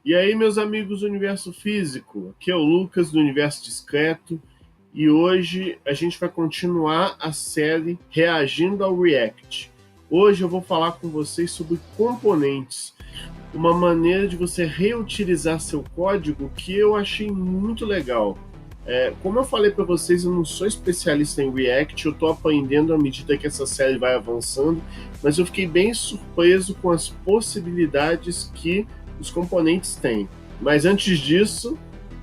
E aí, meus amigos do Universo Físico, aqui é o Lucas do Universo Discreto e hoje a gente vai continuar a série Reagindo ao React. Hoje eu vou falar com vocês sobre componentes, uma maneira de você reutilizar seu código que eu achei muito legal. Como eu falei para vocês, eu não sou especialista em React, eu estou aprendendo à medida que essa série vai avançando, mas eu fiquei bem surpreso com as possibilidades que os componentes têm. Mas antes disso,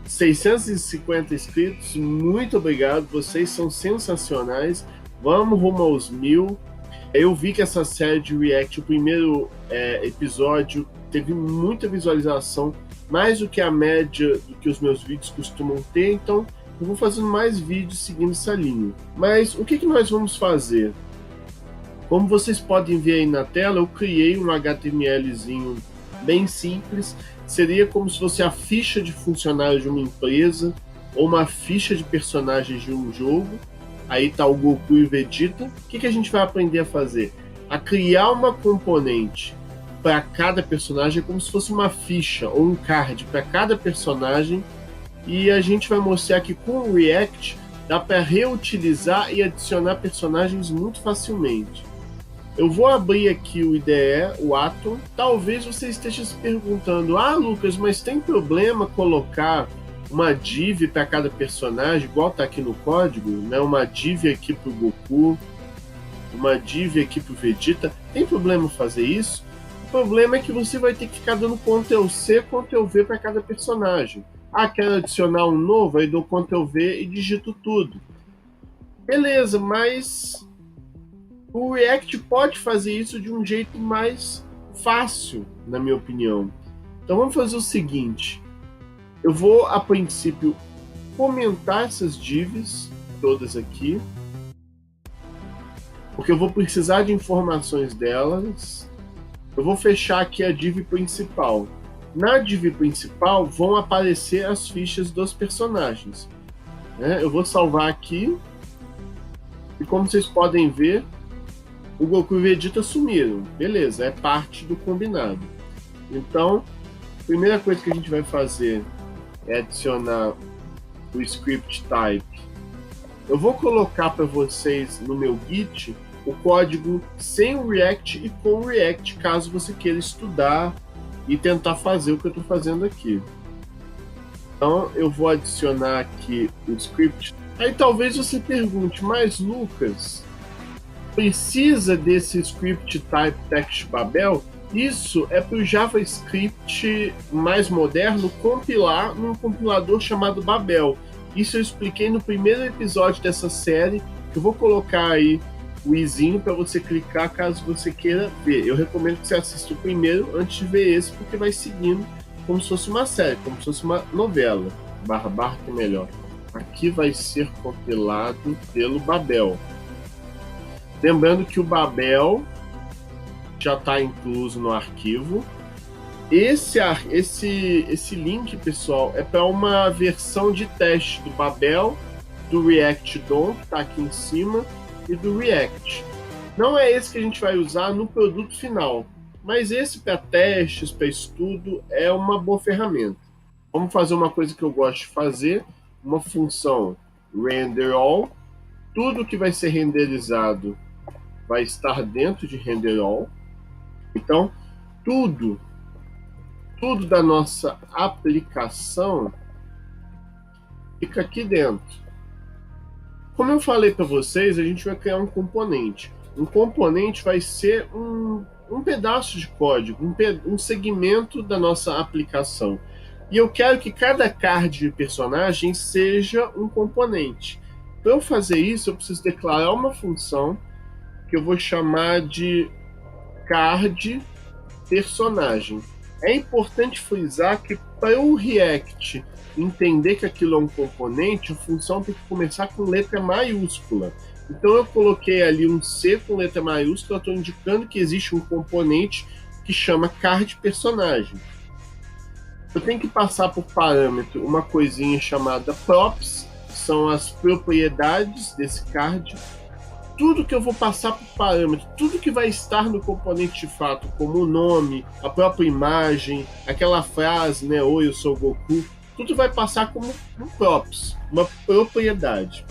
650 inscritos, muito obrigado, vocês são sensacionais, vamos rumo aos 1000. Eu vi que essa série de React, o primeiro episódio, teve muita visualização, mais do que a média do que os meus vídeos costumam ter, então eu vou fazendo mais vídeos seguindo essa linha. Mas o que nós vamos fazer? Como vocês podem ver aí na tela, eu criei um HTMLzinho bem simples, seria como se fosse a ficha de funcionário de uma empresa ou uma ficha de personagens de um jogo. Aí está o Goku e o Vegeta. O que a gente vai aprender a fazer? A criar uma componente para cada personagem, como se fosse uma ficha ou um card para cada personagem, e a gente vai mostrar que com o React dá para reutilizar e adicionar personagens muito facilmente. Eu vou abrir aqui o IDE, o Atom. Talvez você esteja se perguntando: ah, Lucas, mas tem problema colocar uma div para cada personagem, igual está aqui no código, né? Uma div aqui para o Goku, uma div aqui para o Vegeta. Tem problema fazer isso? O problema é que você vai ter que ficar dando Ctrl+C, Ctrl+V para cada personagem. Ah, quero adicionar um novo, aí dou Ctrl+V e digito tudo. Beleza, mas o React pode fazer isso de um jeito mais fácil, na minha opinião. Então vamos fazer o seguinte. Eu vou, a princípio, comentar essas divs todas aqui, porque eu vou precisar de informações delas. Eu vou fechar aqui a div principal. Na div principal vão aparecer as fichas dos personagens. Eu vou salvar aqui. E como vocês podem ver, o Goku e o Vegeta sumiram. Beleza, é parte do combinado. Então, a primeira coisa que a gente vai fazer é adicionar o script type. Eu vou colocar para vocês no meu Git o código sem o React e com o React, caso você queira estudar e tentar fazer o que eu estou fazendo aqui. Então eu vou adicionar aqui o script. Aí talvez você pergunte: mas Lucas, precisa desse script type text Babel? Isso é para o JavaScript mais moderno compilar num compilador chamado Babel. Isso eu expliquei no primeiro episódio dessa série, que eu vou colocar aí o izinho para você clicar caso você queira ver. Eu recomendo que você assista o primeiro antes de ver esse, porque vai seguindo como se fosse uma série, como se fosse uma novela. Barra que é melhor. Aqui vai ser compilado pelo Babel. Lembrando que o Babel já está incluso no arquivo. Esse link, pessoal, é para uma versão de teste do Babel, do React DOM, que está aqui em cima, e do React. Não é esse que a gente vai usar no produto final, mas esse para testes, para estudo, é uma boa ferramenta. Vamos fazer uma coisa que eu gosto de fazer, uma função renderAll. Tudo que vai ser renderizado vai estar dentro de renderAll. Então, tudo da nossa aplicação fica aqui dentro. Como eu falei para vocês, a gente vai criar um componente. Um componente vai ser um pedaço de código, um segmento da nossa aplicação. E eu quero que cada card de personagem seja um componente. Para eu fazer isso, eu preciso declarar uma função que eu vou chamar de card personagem. É importante frisar que para o React entender que aquilo é um componente, a função tem que começar com letra maiúscula. Então eu coloquei ali um C com letra maiúscula, estou indicando que existe um componente que chama card personagem. Eu tenho que passar por parâmetro uma coisinha chamada props, que são as propriedades desse card. tudo que eu vou passar por parâmetro, tudo que vai estar no componente de fato, como o nome, a própria imagem, aquela frase, né, oi, eu sou o Goku, tudo vai passar como um props, uma propriedade.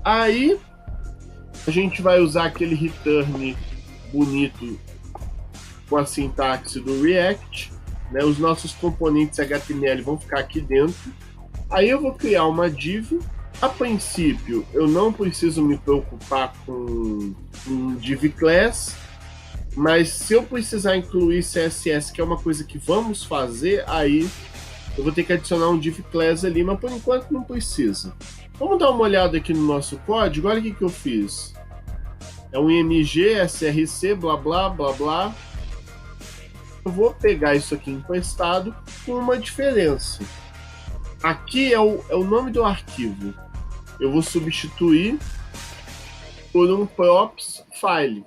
Aí a gente vai usar aquele return bonito com a sintaxe do React, né? Os nossos componentes HTML vão ficar aqui dentro. Aí eu vou criar uma div. A princípio, eu não preciso me preocupar com um div class, mas se eu precisar incluir CSS, que é uma coisa que vamos fazer, aí eu vou ter que adicionar um div class ali, mas por enquanto não precisa. Vamos dar uma olhada aqui no nosso código. Olha o que eu fiz. É um img, src, blá, blá, blá, blá. Eu vou pegar isso aqui emprestado com uma diferença. Aqui é o nome do arquivo. Eu vou substituir por um props file.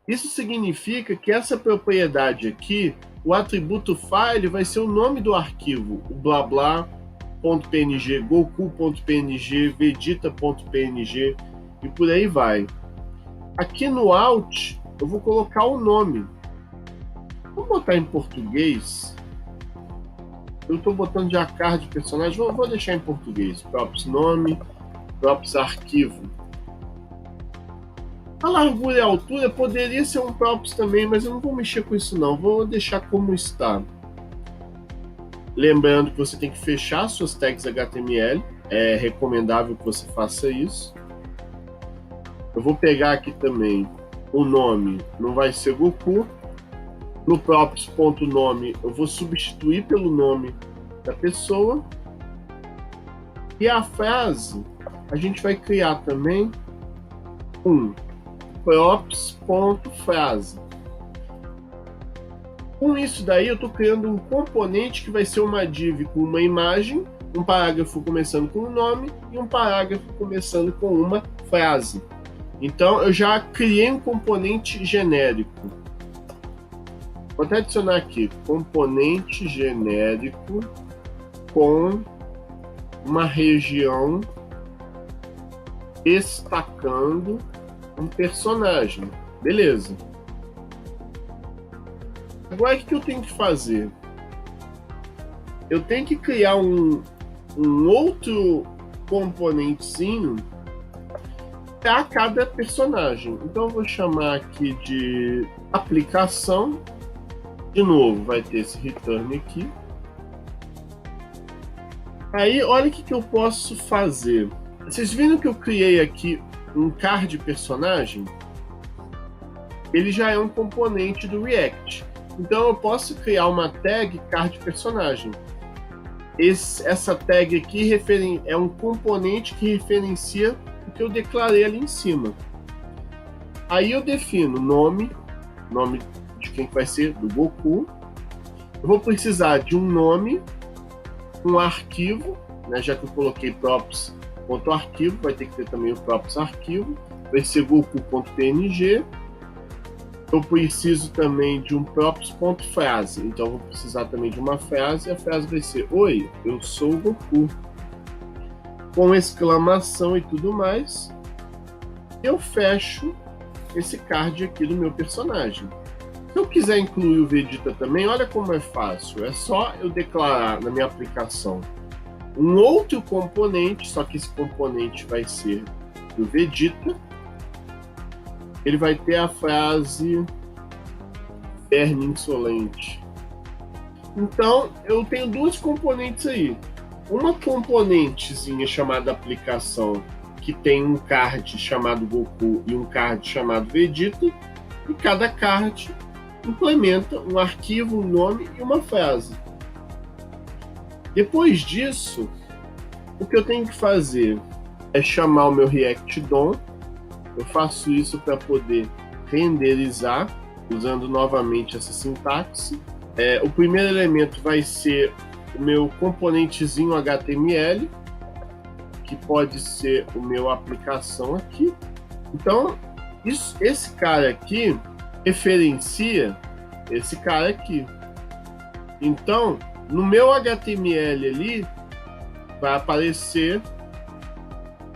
Isso significa que essa propriedade aqui, o atributo file vai ser o nome do arquivo, o blá blá.png, goku.png, vegeta.png e por aí vai. Aqui no out, eu vou colocar o nome. Vou botar em português. Eu estou botando de card de personagem, vou deixar em português. Props nome, props arquivo. A largura e a altura poderia ser um props também, mas eu não vou mexer com isso não. Vou deixar como está. Lembrando que você tem que fechar suas tags HTML. É recomendável que você faça isso. Eu vou pegar aqui também o nome. Não vai ser Goku. No props.nome eu vou substituir pelo nome da pessoa. E a frase, a gente vai criar também um props.frase. Com isso daí eu estou criando um componente que vai ser uma div com uma imagem, um parágrafo começando com um nome e um parágrafo começando com uma frase. Então eu já criei um componente genérico. Vou até adicionar aqui, componente genérico com uma região destacando um personagem. Beleza. Agora o que eu tenho que fazer? Eu tenho que criar um outro componentezinho para cada personagem. Então eu vou chamar aqui de aplicação. De novo, vai ter esse return aqui. Aí, olha o que eu posso fazer. Vocês viram que eu criei aqui um card personagem? Ele já é um componente do React. Então, eu posso criar uma tag card personagem. Essa tag aqui é um componente que referencia o que eu declarei ali em cima. Aí eu defino nome de quem vai ser, do Goku. Eu vou precisar de um nome, um arquivo, né, já que eu coloquei props.arquivo, vai ter que ter também o props arquivo, vai ser goku.png. Eu preciso também de um props.frase, então eu vou precisar também de uma frase, e a frase vai ser: oi, eu sou o Goku, com exclamação e tudo mais. Eu fecho esse card aqui do meu personagem. Se eu quiser incluir o Vegeta também, olha como é fácil. É só eu declarar na minha aplicação um outro componente, só que esse componente vai ser do Vegeta. Ele vai ter a frase verme insolente. Então, eu tenho duas componentes aí. Uma componentezinha chamada aplicação, que tem um card chamado Goku e um card chamado Vegeta. E cada card implementa um arquivo, um nome e uma frase. Depois disso, o que eu tenho que fazer é chamar o meu React DOM. Eu faço isso para poder renderizar, usando novamente essa sintaxe. O primeiro elemento vai ser o meu componentezinho HTML, que pode ser o meu aplicação aqui. Então, esse cara aqui referencia esse cara aqui. Então, no meu HTML ali, vai aparecer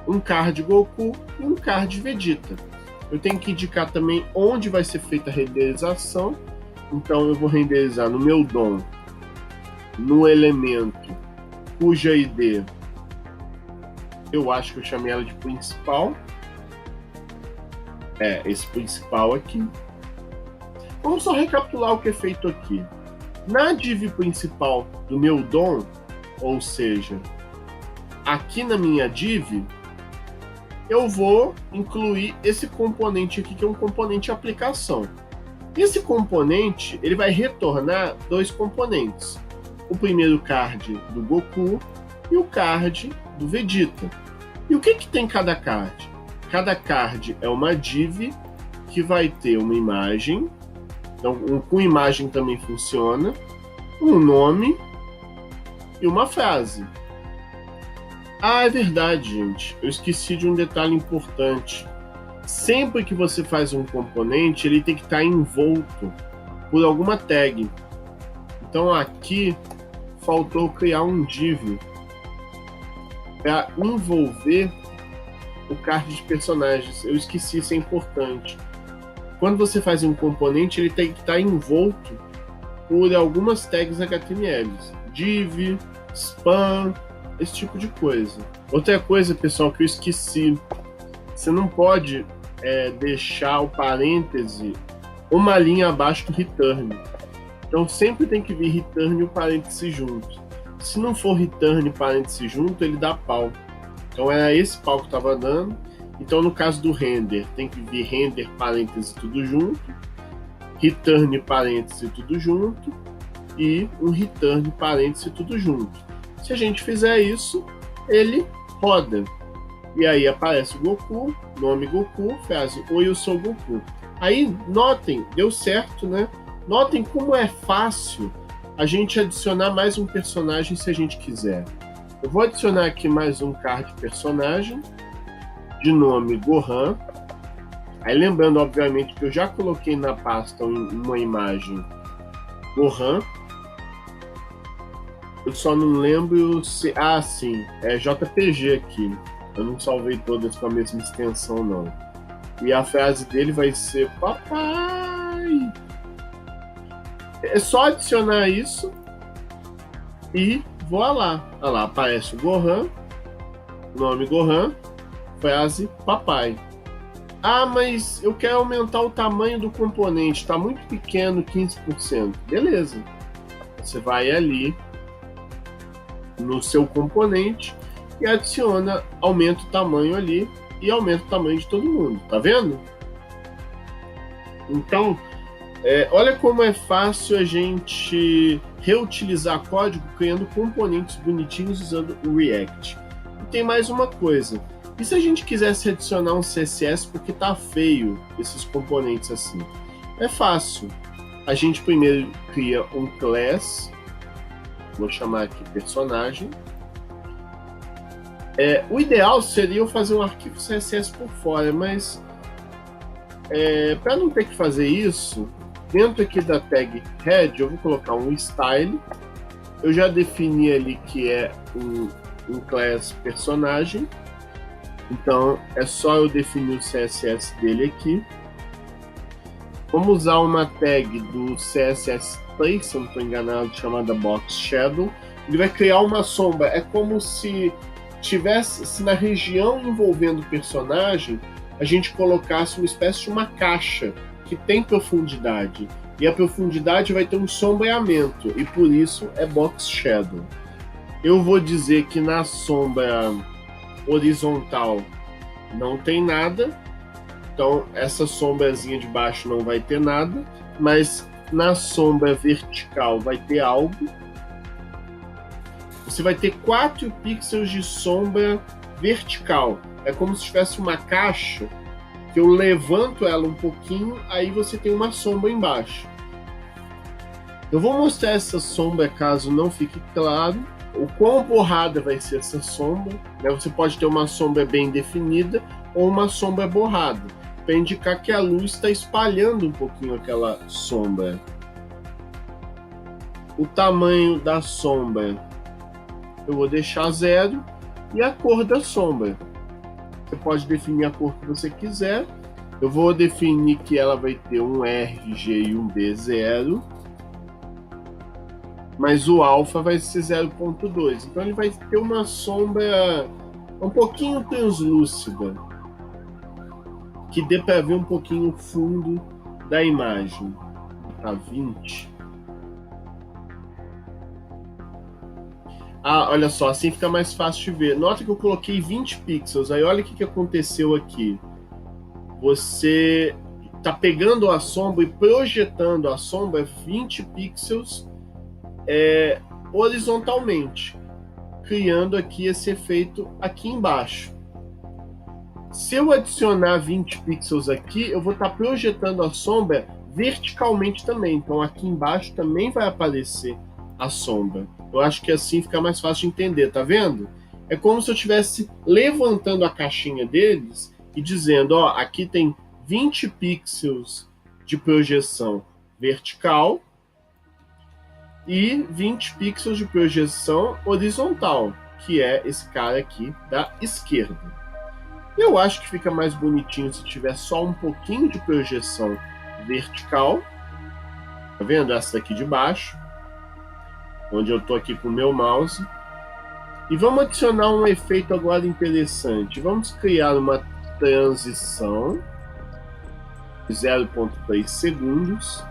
um card Goku, e um card Vegeta. Eu tenho que indicar também onde vai ser feita a renderização. Então eu vou renderizar no meu DOM, no elemento cuja ID eu acho que eu chamei ela de principal. Esse principal aqui. Vamos só recapitular o que é feito aqui. Na div principal do meu DOM, ou seja, aqui na minha div, eu vou incluir esse componente aqui, que é um componente aplicação. Esse componente ele vai retornar dois componentes. O primeiro card do Goku e o card do Vegeta. E o que tem cada card? Cada card é uma div que vai ter uma imagem, então com imagem também funciona, um nome e uma frase. Ah, é verdade, gente. Eu esqueci de um detalhe importante. Sempre que você faz um componente, ele tem que estar envolto por alguma tag. Então aqui faltou criar um div para envolver o card de personagens. Eu esqueci, isso é importante. Quando você faz um componente, ele tem que estar envolto por algumas tags HTML. Div, span, esse tipo de coisa. Outra coisa, pessoal, que eu esqueci. Você não pode deixar o parêntese uma linha abaixo do return. Então sempre tem que vir return e o parêntese junto. Se não for return e parêntese junto, ele dá pau. Então era esse pau que estava dando. Então no caso do render, tem que vir render, parêntese, tudo junto. Return, parêntese, tudo junto. E um return, parêntese, tudo junto. Se a gente fizer isso, ele roda. E aí aparece o Goku, nome Goku, frase Oi, eu sou Goku. Aí notem, deu certo, né? Notem como é fácil a gente adicionar mais um personagem se a gente quiser. Eu vou adicionar aqui mais um card personagem de nome Gohan. Aí lembrando, obviamente, que eu já coloquei na pasta uma imagem Gohan. Eu só não lembro se... Ah, sim, é JPG aqui. Eu não salvei todas com a mesma extensão, não. E a frase dele vai ser papai. É só adicionar isso e voa lá. Olha lá, aparece o Gohan, nome Gohan, frase papai. Ah, mas eu quero aumentar o tamanho do componente, está muito pequeno, 15%. Beleza. Você vai ali no seu componente e adiciona, aumenta o tamanho ali e aumenta o tamanho de todo mundo. Tá vendo? Então, olha como é fácil a gente reutilizar código criando componentes bonitinhos usando o React. E tem mais uma coisa. E se a gente quisesse adicionar um CSS porque tá feio esses componentes assim? É fácil. A gente primeiro cria um class, vou chamar aqui personagem. O ideal seria eu fazer um arquivo CSS por fora, mas para não ter que fazer isso, dentro aqui da tag head eu vou colocar um style. Eu já defini ali que é um class personagem. Então é só eu definir o CSS dele aqui. Vamos usar uma tag do CSS Play, se eu não estou enganado, chamada Box Shadow. Ele vai criar uma sombra. É como se na região envolvendo o personagem, a gente colocasse uma espécie de uma caixa que tem profundidade. E a profundidade vai ter um sombreamento. E por isso é Box Shadow. Eu vou dizer que na sombra horizontal não tem nada, então essa sombrazinha de baixo não vai ter nada, mas na sombra vertical vai ter algo. Você vai ter 4 pixels de sombra vertical, é como se tivesse uma caixa que eu levanto ela um pouquinho, aí você tem uma sombra embaixo. Eu vou mostrar essa sombra caso não fique claro o quão borrada vai ser essa sombra, né? Você pode ter uma sombra bem definida ou uma sombra borrada, para indicar que a luz está espalhando um pouquinho aquela sombra. O tamanho da sombra eu vou deixar 0 e a cor da sombra. Você pode definir a cor que você quiser. Eu vou definir que ela vai ter um RG e um B0, mas o alfa vai ser 0.2. Então ele vai ter uma sombra um pouquinho translúcida, que dê para ver um pouquinho o fundo da imagem. Tá 20. Ah, olha só, assim fica mais fácil de ver. Nota que eu coloquei 20 pixels. Aí olha o que aconteceu aqui. Você está pegando a sombra e projetando a sombra 20 pixels horizontalmente, criando aqui esse efeito aqui embaixo. Se eu adicionar 20 pixels aqui, eu vou estar projetando a sombra verticalmente também. Então aqui embaixo também vai aparecer a sombra. Eu acho que assim fica mais fácil de entender, tá vendo? É como se eu estivesse levantando a caixinha deles e dizendo, ó, aqui tem 20 pixels de projeção vertical e 20 pixels de projeção horizontal, que é esse cara aqui da esquerda. Eu acho que fica mais bonitinho se tiver só um pouquinho de projeção vertical. Tá vendo? Essa daqui de baixo, onde eu estou aqui com o meu mouse. E vamos adicionar um efeito agora interessante. Vamos criar uma transição de 0.3 segundos.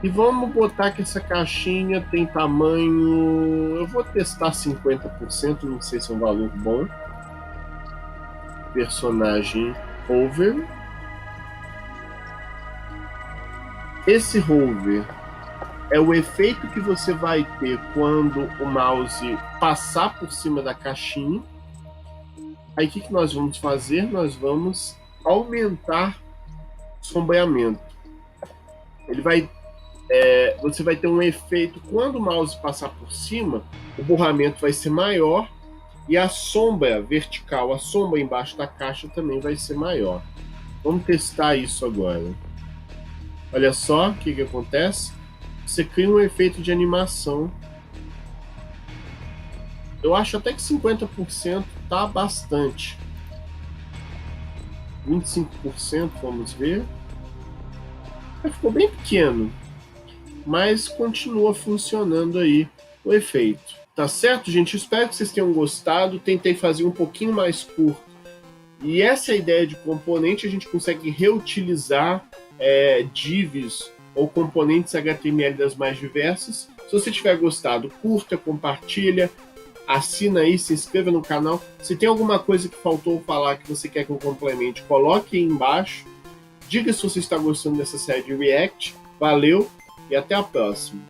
E vamos botar que essa caixinha tem tamanho... Eu vou testar 50%, não sei se é um valor bom. Personagem hover. Esse hover é o efeito que você vai ter quando o mouse passar por cima da caixinha. Aí o que nós vamos fazer? Nós vamos aumentar o sombreamento. Você vai ter um efeito, quando o mouse passar por cima, o borramento vai ser maior e a sombra vertical, a sombra embaixo da caixa também vai ser maior. Vamos testar isso agora. Olha só o que acontece. Você cria um efeito de animação. Eu acho até que 50% tá bastante. 25%, vamos ver. Ficou bem pequeno, mas continua funcionando aí o efeito. Tá certo, gente? Espero que vocês tenham gostado. Tentei fazer um pouquinho mais curto. E essa é a ideia de componente, a gente consegue reutilizar divs ou componentes HTML das mais diversas. Se você tiver gostado, curta, compartilha, assina aí, se inscreva no canal. Se tem alguma coisa que faltou falar que você quer que eu complemente, coloque aí embaixo. Diga se você está gostando dessa série de React. Valeu e até a próxima.